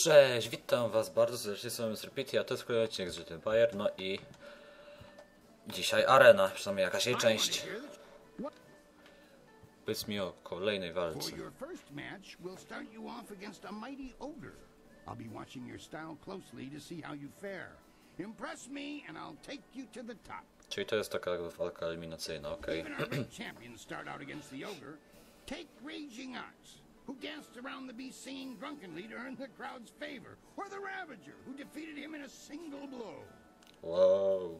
Cześć, witam was bardzo serdecznie, jestem Repeat, a to jest kolejny odcinek z Jade, no i dzisiaj arena, przynajmniej jakaś jej część. Powiedz mi o kolejnej walce. Czyli to jest taka walka eliminacyjna, okej. Who danced around the beast singing drunkenly to earn the crowd's favor, or the Ravager, who defeated him in a single blow. Wow.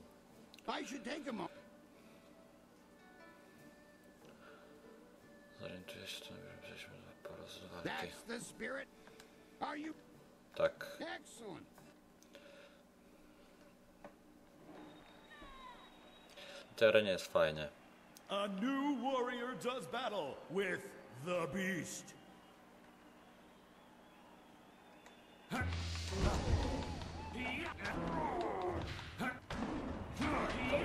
I should take a moment. Zorientuję się, że jesteśmy po raz walki. That's the spirit. Are you? Tak. Excellent. W tej arenie jest fajnie. A new warrior does battle with the beast.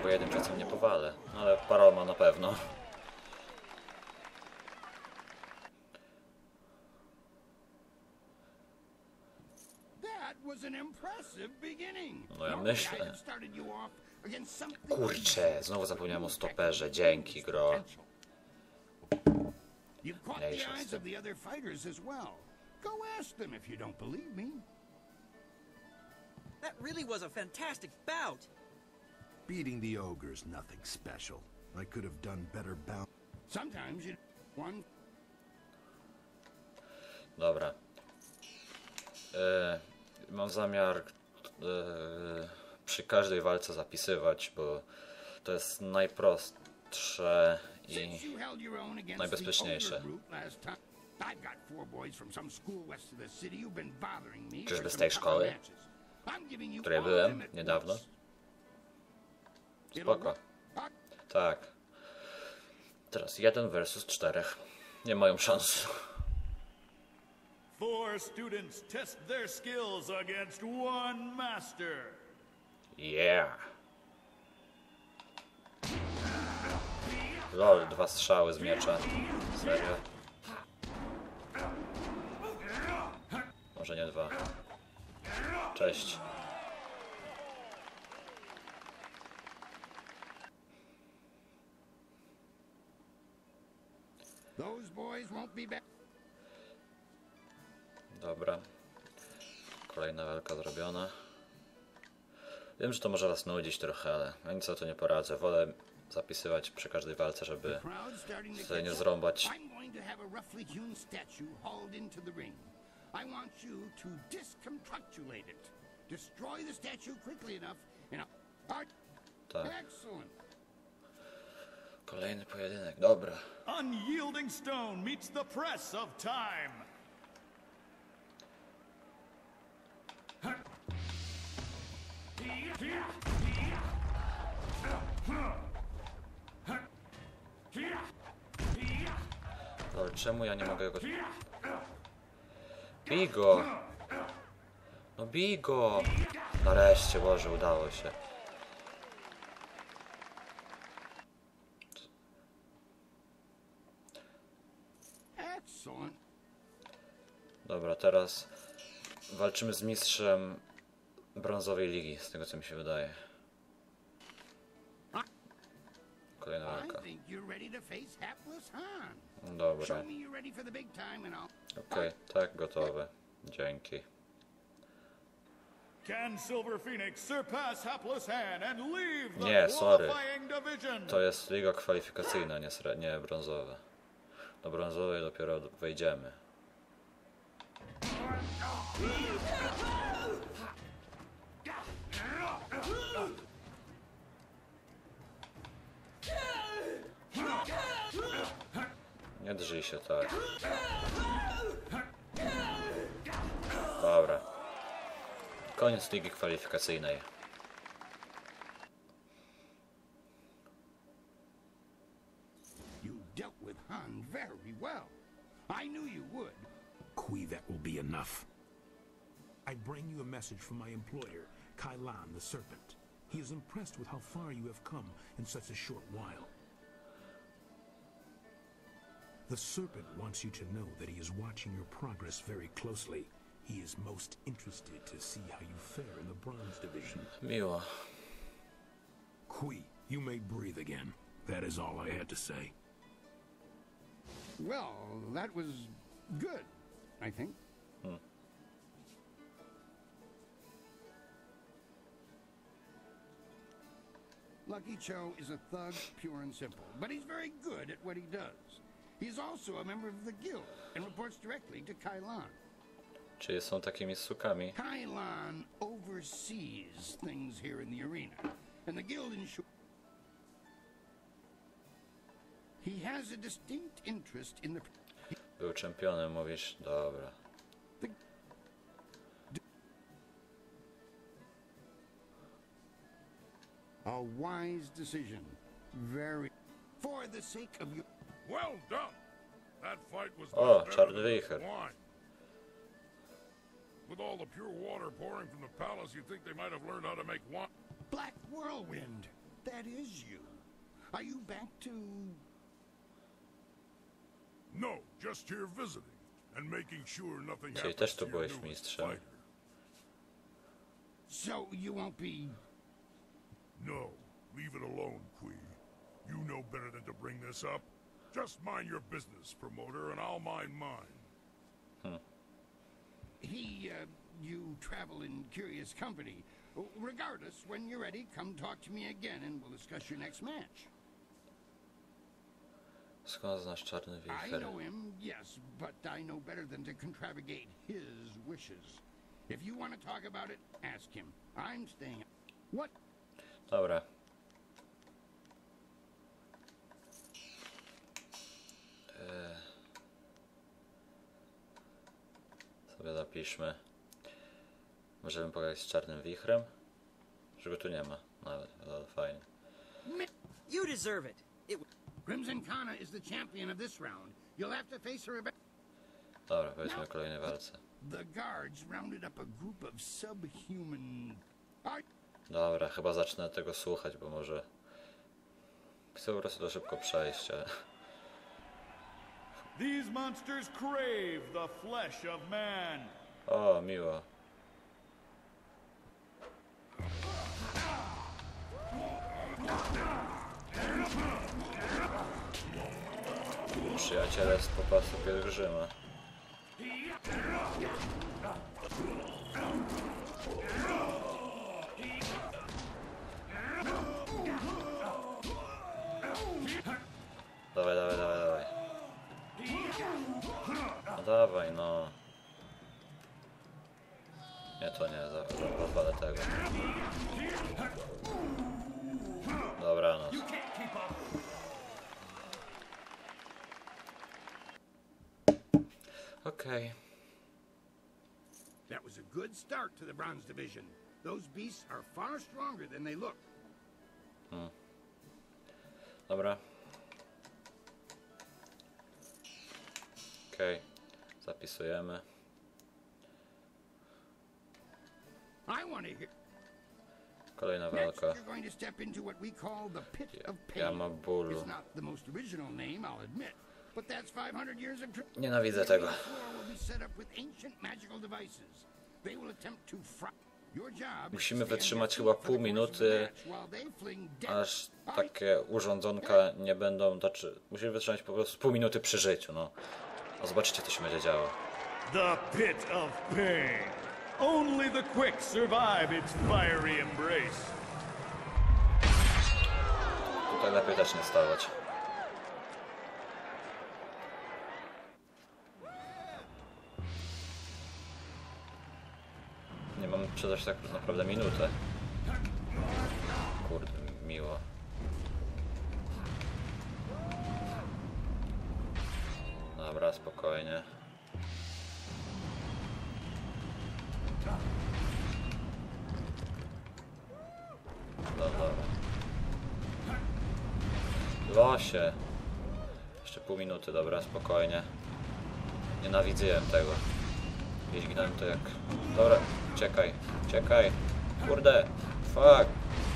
Bo jednym czasem nie powalę, ale paroma na pewno. No ja myślę. Kurczę, znowu zapomniałem o stoperze. Dzięki, gro. Mniejsza z tym. Go ask them if you don't believe me. That really was a fantastic bout. Beating the ogre's nothing special. I could have done better bout. Sometimes you one. Dobra. Mam zamiar przy każdej walce zapisywać, bo to jest najprostsze i najbezpieczniejsze. Czyżby z tej szkoły, w której byłem niedawno? Spoko. Tak. Teraz 1 versus 4. Nie mają szans. 4 students test their skills against 1 master. Yeah. Lol, 2 strzały z miecza. Serio? Może nie 2. Cześć. Dobra. Kolejna walka zrobiona. Wiem, że to może was nudzić trochę, ale ja nic o to nie poradzę. Wolę zapisywać przy każdej walce, żeby sobie nie zrąbać. Tak. Kolejny pojedynek, dobra. Unyielding stone meets the press of time. Ale czemu ja nie mogę go... Bij go! No bij go! Nareszcie, Boże, udało się. Dobra, teraz walczymy z mistrzem brązowej ligi, z tego co mi się wydaje. Kolejna walka. Dobra. Okej, tak, gotowe. Dzięki. Nie, sorry. To jest liga kwalifikacyjna, nie brązowa. Do brązowej dopiero wejdziemy. Nie drżyj się tak. Dobra. Koniec ligi kwalifikacyjnej. That will be enough. I bring you a message from my employer, Kailan the Serpent. He is impressed with how far you have come in such a short while. The Serpent wants you to know that he is watching your progress very closely. He is most interested to see how you fare in the bronze division. Miło. Kui, you may breathe again. That is all I had to say. Well, that was good, I think. Lucky Cho is a thug, pure and simple, but he's very good at what he does. He's also a member of the guild and reports directly to Kailan. Czyli są takimi sukami. Kailan oversees things here in the arena, and the guild ensures he has a distinct interest in the... Był czempionem, mówisz? Dobra. A wise decision. Very... For the sake of you... Well done. That fight was O, not better czarny than wicher. wine. With all the pure water pouring from the palace, you'd think they might have learned how to make wine. Black Whirlwind. That is you. Are you back to... No, just here visiting and making sure nothing Czyli happens też to tu your byłeś newest mistrzem. fighter. So you won't be... No, leave it alone, Kui. You know better than to bring this up. Just mind your business, promoter, and I'll mind mine. You travel in curious company. Regardless, when you're ready, come talk to me again and we'll discuss your next match. Skąd znasz czarny I wicher? know him, yes, but I know better than to contravigate his wishes. If you want to talk about it, ask him. I'm staying... What? Dobra. Sobie zapiszmy. Możemy pogadać z czarnym wichrem. Że go tu nie ma. Nawet, ale fajnie. You deserve it. Crimson Kana is the champion of this round. You'll have to face her... Dobra, powiedzmy o kolejnej walce. The guards rounded up a group of subhuman... Dobra, chyba zacznę tego słuchać, bo może... Chcę po prostu to szybko przejść, ale... These monsters crave the flesh of man. O, miło. Przyjaciele z popasu pielgrzyma. Dawaj, dawaj, dawaj, dawaj. No dawaj, no. Nie, to nie, rozwalę tego. Dobranoc. Okej. That was a good start to the bronze division. Those beasts are far stronger than they look. Dobra. Okej. Zapisujemy. I want to hear... Kolejna Next, walka. you're going to step into what we call the Pit of Pain. Jama bólu. It's not the most original name, I'll admit, but that's 500 years of... Nienawidzę tego. The floor will be set up with ancient magical devices. They will attempt to fry... Your job... Musimy wytrzymać chyba pół minuty, aż takie urządzonka nie będą... Znaczy, musimy wytrzymać po prostu pół minuty przy życiu, no. A zobaczycie, co się będzie działo. The pit of pain. Only the quick survive its fiery embrace. Tutaj lepiej też nie stawać. Nie mam przedać tak już naprawdę minutę. Kurde, miło. Dobra, spokojnie. Dobra. Losie. Jeszcze pół minuty, dobra, spokojnie. Nienawidziłem tego. Ginąłem to jak... Dobra, czekaj, czekaj. Kurde, fuck,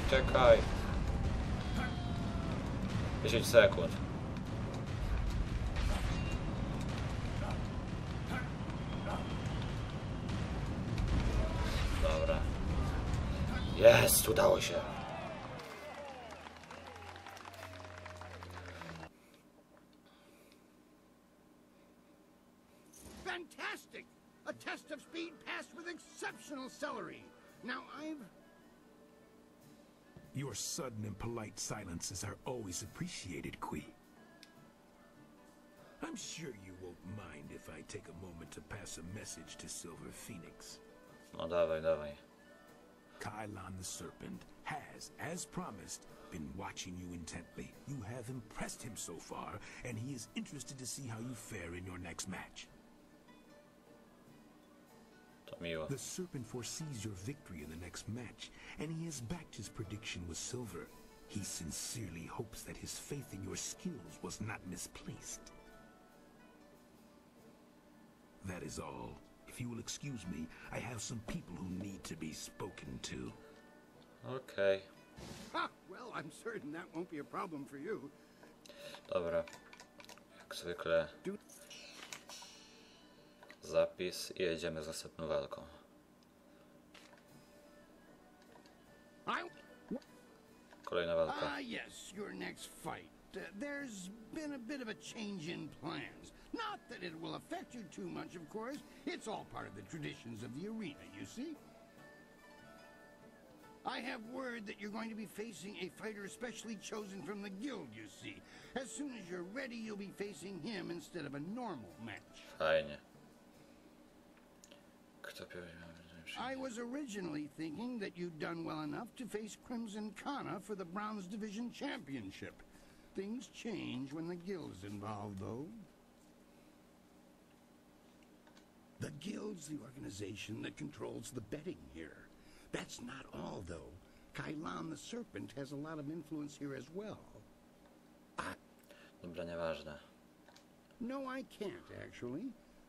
czekaj. 10 sekund. Jest, udało się. Fantastic! A test of speed passed with exceptional celery. Now Your sudden and polite silences are always appreciated, Qui. I'm sure you won't mind if I take a moment to pass a message to Silver Phoenix. No dawaj, dawaj. Kylon the Serpent has, as promised, been watching you intently. You have impressed him so far, and he is interested to see how you fare in your next match. To miło. The Serpent foresees your victory in the next match, and he has backed his prediction with Silver. He sincerely hopes that his faith in your skills was not misplaced. That is all. If you will excuse me, I have some people who need to be spoken to. Okej. well, I'm certain that won't be a problem for you. Dobra. Jak zwykle. Zapis i jedziemy z następną walką. Kolejna walka. Yes, your next fight. There's been a bit of a change in plans. Not that it will affect you too much, of course. It's all part of the traditions of the arena, you see. I have word that you're going to be facing a fighter specially chosen from the guild, you see. As soon as you're ready, you'll be facing him instead of a normal match. Fajnie. Kto I was originally thinking that you'd done well enough to face Crimson Kana for the Bronze Division Championship. Things change when the guild's involved, though. The guild's the organization that controls the betting here. That's not all, though. Kylon the Serpent has a lot of influence here as well. Dobra, nieważne. No, I can't, actually.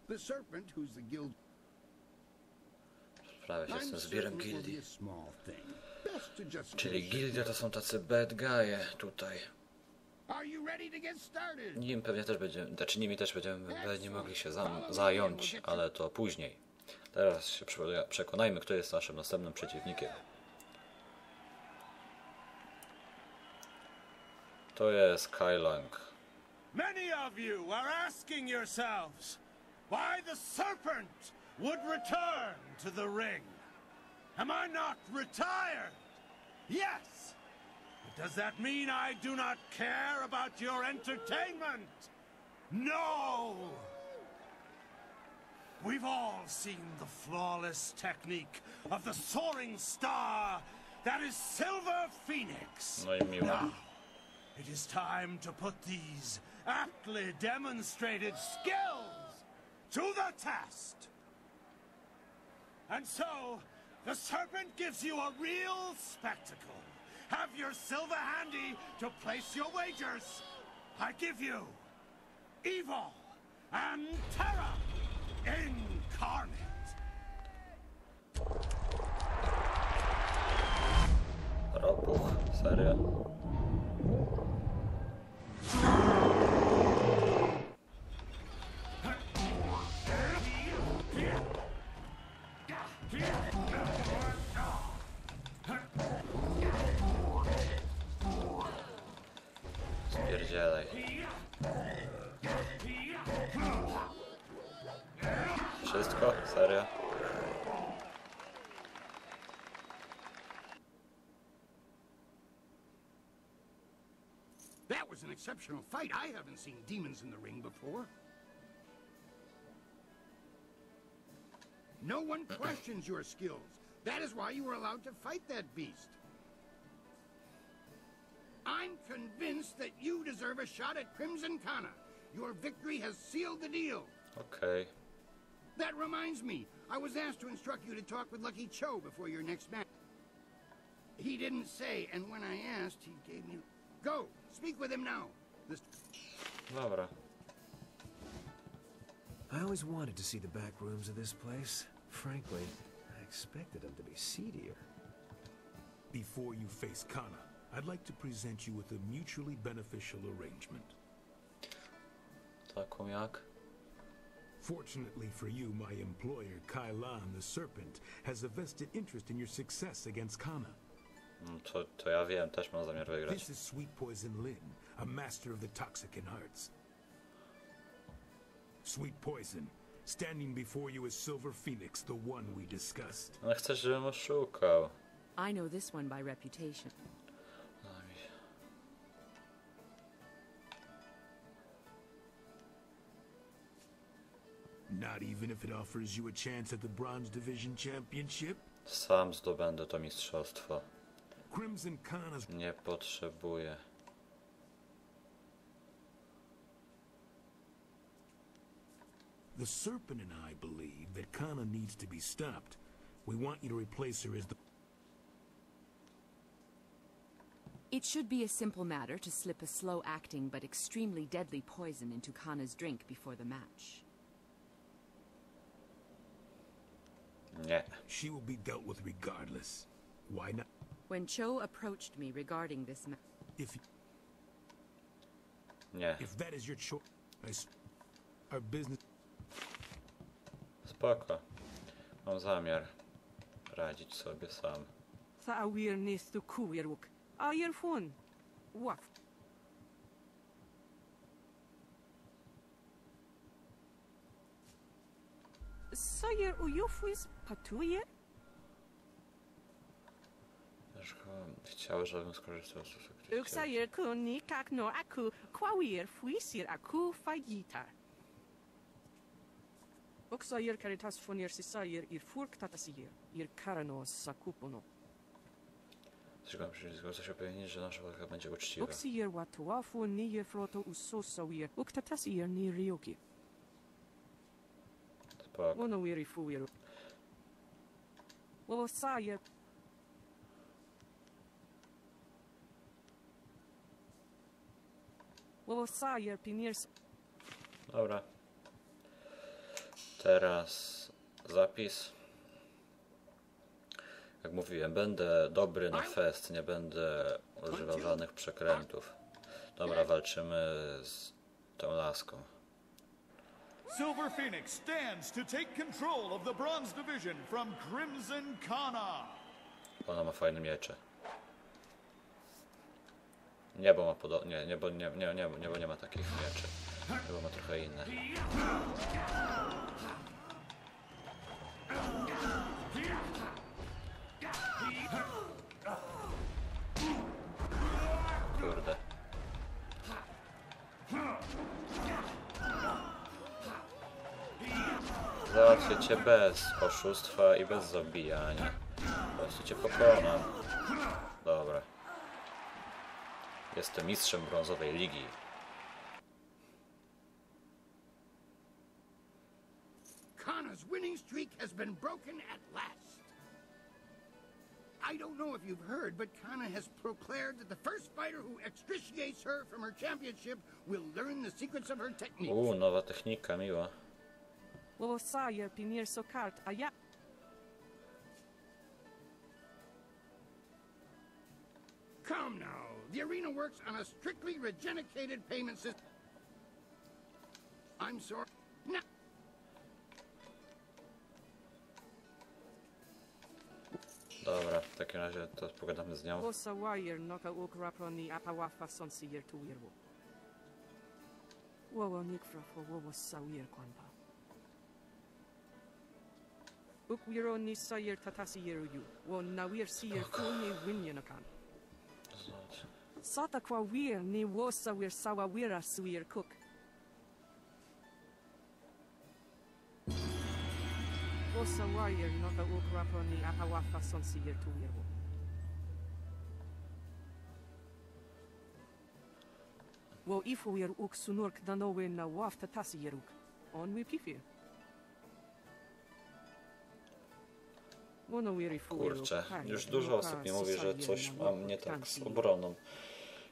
The Serpent, who's the guild... Prawie się z tym zbierem gildii. Just Czyli gildia to są tacy bad guy'e tutaj. Nim pewnie też będziemy, znaczy nimi też będziemy mogli się zająć, ale to później. Teraz się przekonajmy, kto jest naszym następnym przeciwnikiem. To jest Kylon. Many of you are asking yourselves why the Serpent would return to the ring. Am I not retired? Yes. But does that mean I do not care about your entertainment? No. We've all seen the flawless technique of the soaring star that is Silver Phoenix. No i miło. Now, it is time to put these aptly demonstrated skills to the test. And so, the Serpent gives you a real spectacle. Have your silver handy to place your wagers. I give you Evil and Terror Incarnate. Ropuch, serio? Spierdzielaj. Wszystko? Serio? That was an exceptional fight. I haven't seen demons in the ring before. No one questions your skills. That is why you were allowed to fight that beast. I'm convinced that you deserve a shot at Crimson Kana. Your victory has sealed the deal. Okay. That reminds me, I was asked to instruct you to talk with Lucky Cho before your next match. He didn't say, and when I asked, he gave me... Go, speak with him now. Dobra. I always wanted to see the back rooms of this place. Frankly, I expected them to be seedier. Before you face Kana, I'd like to present you with a mutually beneficial arrangement. Taką jak? Fortunately for you, my employer, Kylon the Serpent, has a vested interest in your success against Kana. To ja wiem, też mam zamiar wygrać. This is Sweet Poison Lin, a master of the toxicant arts. Sweet Poison, standing before you is Silver Phoenix, the one we discussed. Ale chcesz, żebym oszukał. I know this one by reputation. Not even if it offers you a chance at the Bronze Division Championship? Sam zdobędę to mistrzostwo. Crimson Khan's... Nie potrzebuję. The Serpent and I believe that Kana needs to be stopped. We want you to replace her as the... It should be a simple matter to slip a slow-acting but extremely deadly poison into Kana's drink before the match. Nie. She will be dealt with regardless. Why not? When Cho approached me regarding this If Nie. that is your choice, our business... Spoko. Mam zamiar radzić sobie sam. Sa awareness to kuweruk. Ayer phone. What? Sayer uyufwis patuje? Też chciały, żebym skorzystał z efektu. Uksayer kuni kakno aku kwawir fuisir aku fagita. Uksayer caritas fonir sisayer ir furk tatasier ir karanos sakupono. Tylko przyjdzie coś upewnić, że nasza walka będzie uczciwa. Uksier watuafu nie froto usosawier uktatasier ni ryoki. Spoko. Wono wiri fuir. Wo sayer Wo sayer piniers. Dobra. Teraz zapis. Jak mówiłem, będę dobry na fest, nie będę używał żadnych przekrętów. Dobra, walczymy z tą laską. Silver Phoenix stands to take control of the Bronze Division from Crimson Kana. Ona ma fajne miecze. Niebo ma podobnie. Niebo nie ma takich mieczy. Niebo ma trochę inne. Kurde. Załatwię cię bez oszustwa i bez zabijania. Po prostu cię pokonam. Dobra. Jestem mistrzem brązowej ligi. Kana's winning streak has been broken at last. I don't know if you've heard, but Kana has proclaimed that the first fighter who extriciates her from her championship will learn the secrets of her technique. Nowa technika, miła. Wo sayer pinier so kart aya. Come now, the arena works on a strictly regenerated payment system. I'm sorry. No. Dobra, w takim razie to pogadamy z nią. Wo sayer noka ukraproni apawafa sonsier tu wirwo. Wo nikfrafo wo sayer kwanpa. Ukwiro ni sayer tatasier yu. Wo nawir sier kuni winyanakan. Sata kwa wir ni wo sawer sawa wira suir cook. Wo sayer noka ukraproni apawafa sonsier tu wirwo. Wo ifuir uk sunurk danowe na waf tatasieruk. On wi pifir. Kurczę, już dużo osób mi mówi, że coś mam nie tak z obroną.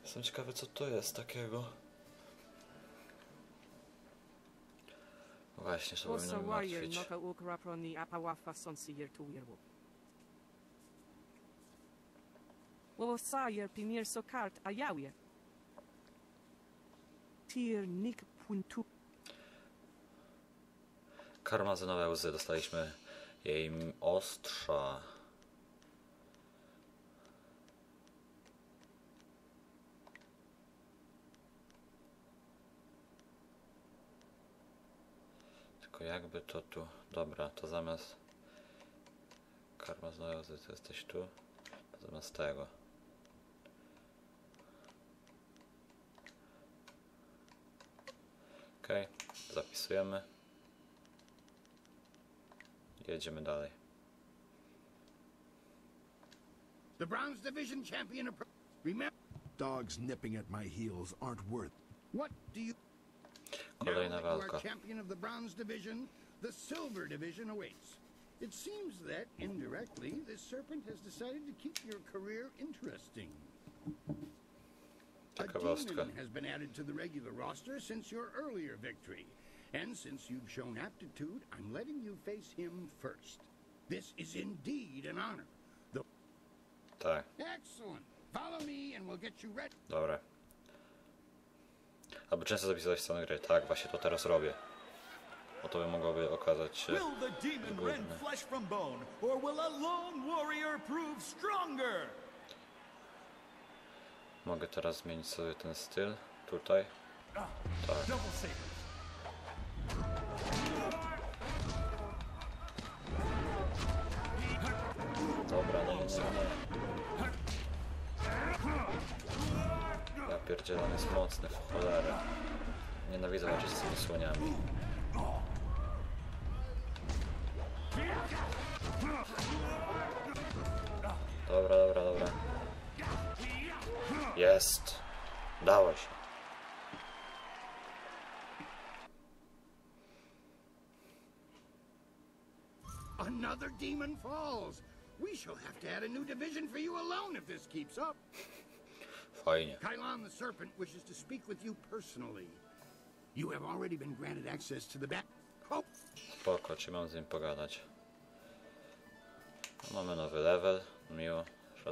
Jestem ciekawy, co to jest takiego. Właśnie, co powinno mnie martwić. Wo sayer pinier so kart ayawie. Tier nik puntu. Karmazynowe łzy, dostaliśmy jej ostrza. Tylko jakby to tu... Dobra, to zamiast... Karma znowu, to jesteś tu. To zamiast tego. Okej, zapisujemy. Jedziemy dalej. The Bronze Division champion. Remember, Dogs nipping at my heels aren't worth. what do you? Kolejna Now that you walka. are champion of the Bronze Division, the Silver Division awaits. It seems that, indirectly, this serpent has decided to keep your career interesting. A Ciekawostka. demon has been added to the regular roster since your earlier victory. And since you've shown aptitude, I'm letting you face him first. This is indeed an honor. Tak, Excellent. Follow me and we'll get you ready. dobra. Aby często zapisywać sceny gry. Tak, właśnie to teraz robię. Bo to by mogłoby okazać się Will the demon rend zgubne. flesh from bone, or will a lone warrior prove stronger? Mogę teraz zmienić sobie ten styl. Tutaj. Tak. Double saber. Dobra, no nic nie. Ja pierdzielę, on jest mocny w cholerę. Nienawidzę walczyć z tymi słoniami. Dobra, dobra, dobra. Jest! Dało się. Another demon falls. We shall have to add a new division for you alone if this keeps up. Fajnie. Kylon the Serpent wishes to speak with you personally. You have already been granted access to the back. Oh, Spoko, czy mam z nim pogadać? Mamy nowy level, miło,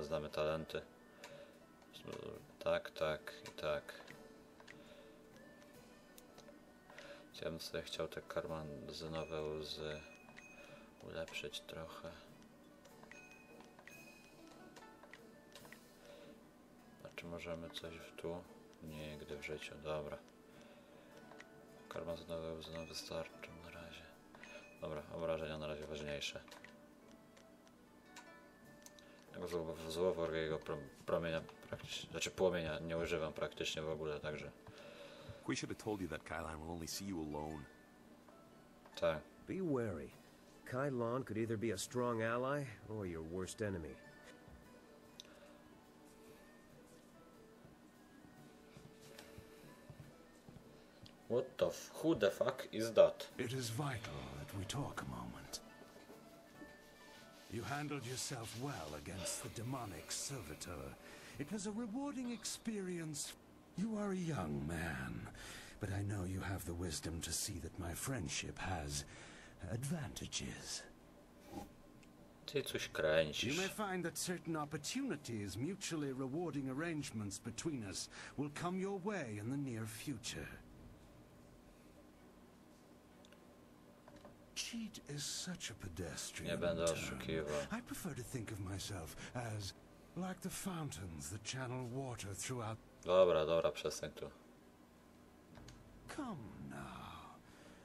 znamy talenty. Tak, tak i tak. Ja bym sobie chciał te karmazynowe łzy ulepszyć trochę. A czy możemy coś w tu? Nigdy w życiu, dobra. Karmazynowe łzy nam wystarczą na razie. Dobra, obrażenia na razie ważniejsze. Złoworgiego promienia praktycznie, znaczy płomienia nie używam praktycznie w ogóle, także... We should have told you that Kylon will only see you alone. Tak. Be wary. Kylon could either be a strong ally or your worst enemy. Who the fuck is that? It is vital that we talk a moment. You handled yourself well against the demonic servitor. It was a rewarding experience. You are a young man, but I know you have the wisdom to see that my friendship has advantages. Ty coś You kręcisz. may find that certain opportunities, mutually rewarding arrangements between us, will come your way in the near future. Cheat is such a pedestrian Nie będę term. oszukiwał. I prefer to think of myself as like the fountains that channel water throughout. Dobra, dobra, przestań tu. Come now.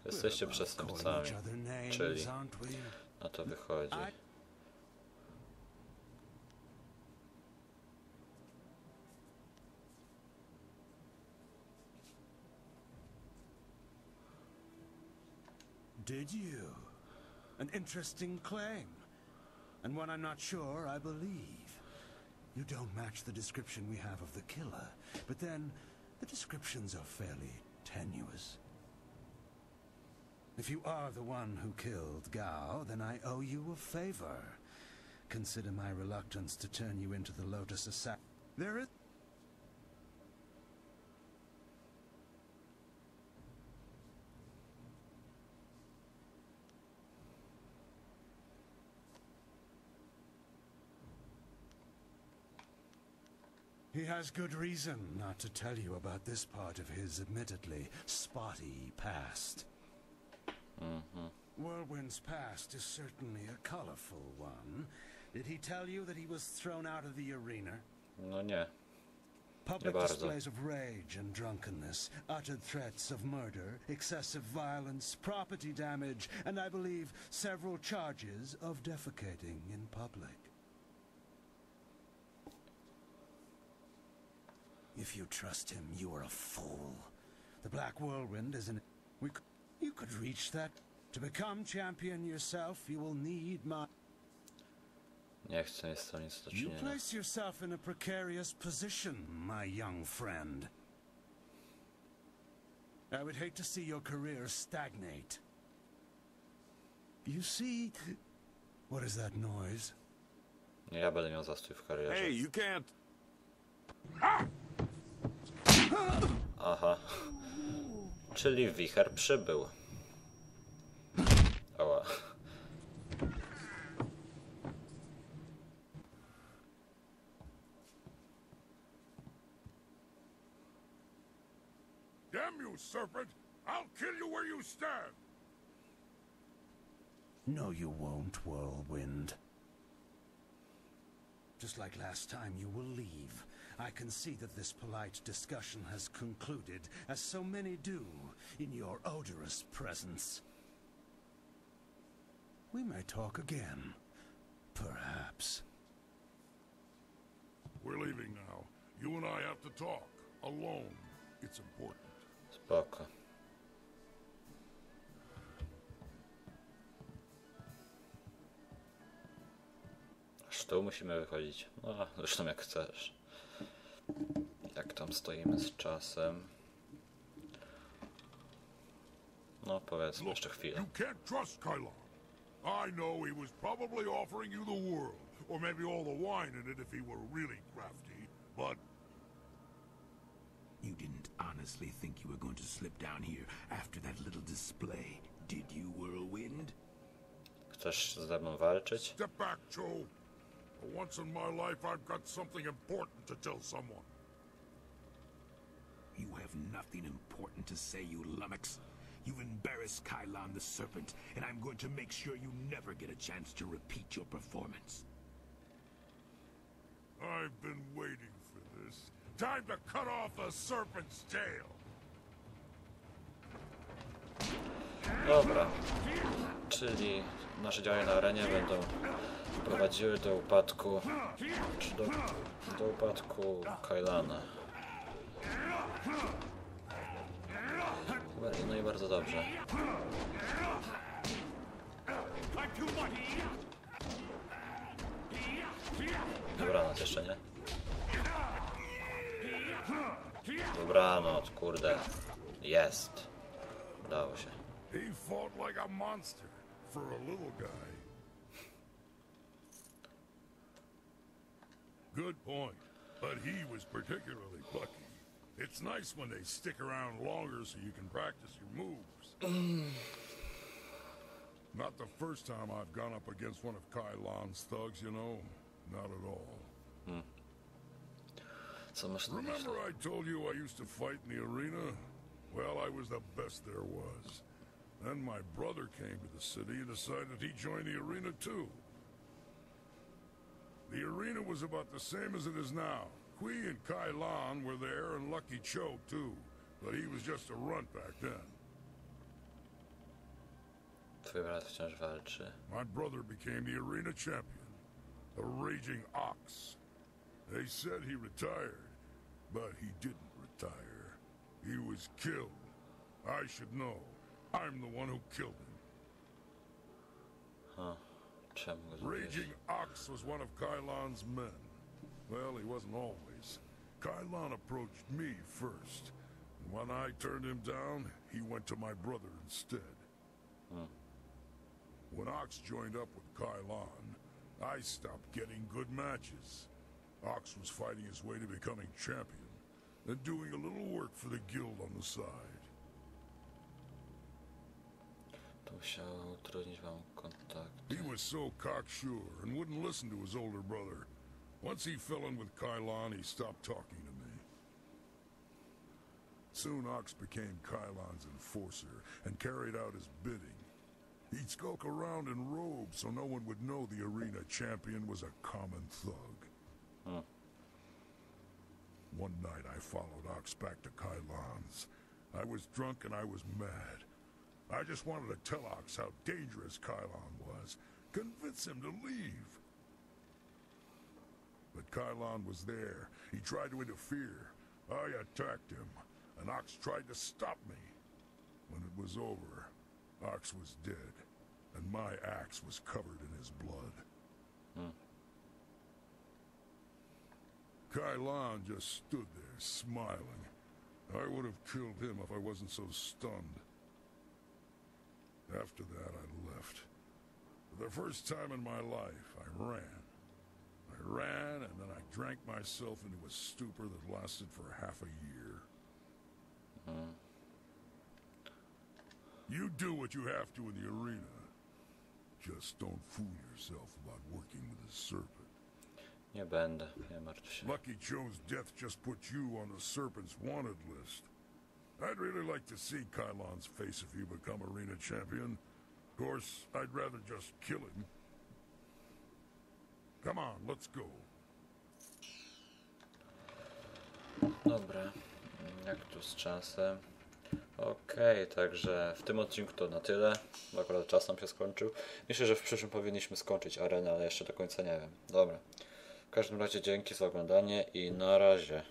Jesteście We're about przestępcami, calling each other names, czyli aren't we? na to wychodzi. Did you? An interesting claim. And one I'm not sure I believe. You don't match the description we have of the killer, but then the descriptions are fairly tenuous. If you are the one who killed Gao, then I owe you a favor. Consider my reluctance to turn you into the Lotus Assassin. There is... He has good reason not to tell you about this part of his admittedly spotty past. Whirlwind's past is certainly a colorful one. Did he tell you that he was thrown out of the arena? No nie. Public bardzo. displays of rage and drunkenness, uttered threats of murder, excessive violence, property damage, and I believe several charges of defecating in public. If you trust him, you are a fool. The Black Whirlwind is an... You could reach that. To become champion yourself, you will need my... Nie chcę mieć z tym nic do You czynienia. place yourself in a precarious position, my young friend. I would hate to see your career stagnate. You see... What is that noise? Nie, ja będę miał zastój w karierze. Hey, you can't. Aha. Czyli wicher przybył. Ała. Damn you, serpent! I'll kill you where you stand! No, you won't, Whirlwind. Just like last time, you will leave. I can see that this polite discussion has concluded, as so many do, in your odorous presence. We may talk again. Perhaps. We're leaving now. You and I have to talk. Alone. It's important. Spoko. Aż tu musimy wychodzić. No, zresztą jak chcesz. Jak tam stoimy z czasem? No, powiedzmy jeszcze chwilę. You can't trust Kylon. I know he was probably offering you the world, or maybe all the wine in it if he were really crafty, but... You didn't honestly think you were going to slip down here after that little display, did you, Whirlwind? Chcesz ze mną walczyć? Step back, Joe. For once in my life, I've got something important to tell someone. You have nothing important to say, you lummox. You've embarrassed Kylon the Serpent, and I'm going to make sure you never get a chance to repeat your performance. I've been waiting for this. Time to cut off the serpent's tail. Dobra. Czyli nasze działania na arenie będą prowadziły do upadku... czy do upadku Kylana. No i bardzo dobrze. Dobranoc jeszcze nie? Dobranoc, kurde. Jest. Udało się. He fought like a monster for a little guy. Good point, but he was particularly plucky. It's nice when they stick around longer so you can practice your moves. Not the first time I've gone up against one of Kylon's thugs, you know. Not at all. Remember I told you I used to fight in the arena? Well, I was the best there was. Then my brother came to the city and decided he'd join the arena too. The arena was about the same as it is now. Kui and Kylon were there, and Lucky Cho too, but he was just a runt back then. Twój brat wciąż walczy. My brother became the arena champion, a raging ox. They said he retired, but he didn't retire. He was killed. I should know. I'm the one who killed him. Huh. Raging Ox was one of Kylon's men. Well, he wasn't always. Kylon approached me first. And when I turned him down, he went to my brother instead. When Ox joined up with Kylon, I stopped getting good matches. Ox was fighting his way to becoming champion, and doing a little work for the guild on the side. To musiało utrudnić wam kontakt. He was so cocksure and wouldn't listen to his older brother. Once he fell in with Kylon, he stopped talking to me. Soon Ox became Kylon's enforcer and carried out his bidding. He'd skulk around in robes so no one would know the arena champion was a common thug. One night I followed Ox back to Kailan's. I was drunk and I was mad. I just wanted to tell Ox how dangerous Kailan was, convince him to leave. But Kailan was there. He tried to interfere. I attacked him, and Ox tried to stop me. When it was over, Ox was dead, and my axe was covered in his blood. Kailan just stood there, smiling. I would have killed him if I wasn't so stunned. After that, I left. For the first time in my life, I ran. I ran, and then I drank myself into a stupor that lasted for half a year. You do what you have to in the arena. Just don't fool yourself about working with a serpent. Nie będę, nie martw się. Lucky Joe's death just put you on the Serpent's wanted list. I'd really like to see Kailan's face if you become arena champion. Of course, I'd rather just kill him. Come on, let's go. Dobra, jak tu z czasem? Okej, także w tym odcinku to na tyle, bo akurat czas nam się skończył. Myślę, że w przyszłym powinniśmy skończyć arenę, ale jeszcze do końca nie wiem. Dobra, w każdym razie dzięki za oglądanie i na razie.